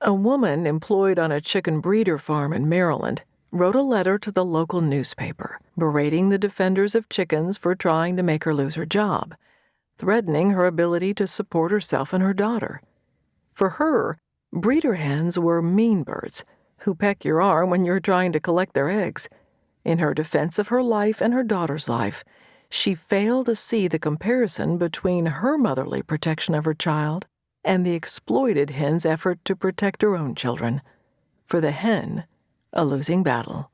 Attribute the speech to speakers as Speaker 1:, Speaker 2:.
Speaker 1: A woman employed on a chicken breeder farm in Maryland wrote a letter to the local newspaper, berating the defenders of chickens for trying to make her lose her job, threatening her ability to support herself and her daughter. For her, breeder hens were mean birds who peck your arm when you're trying to collect their eggs. In her defense of her life and her daughter's life, she failed to see the comparison between her motherly protection of her child and the exploited hen's effort to protect her own children. For the hen, a losing battle.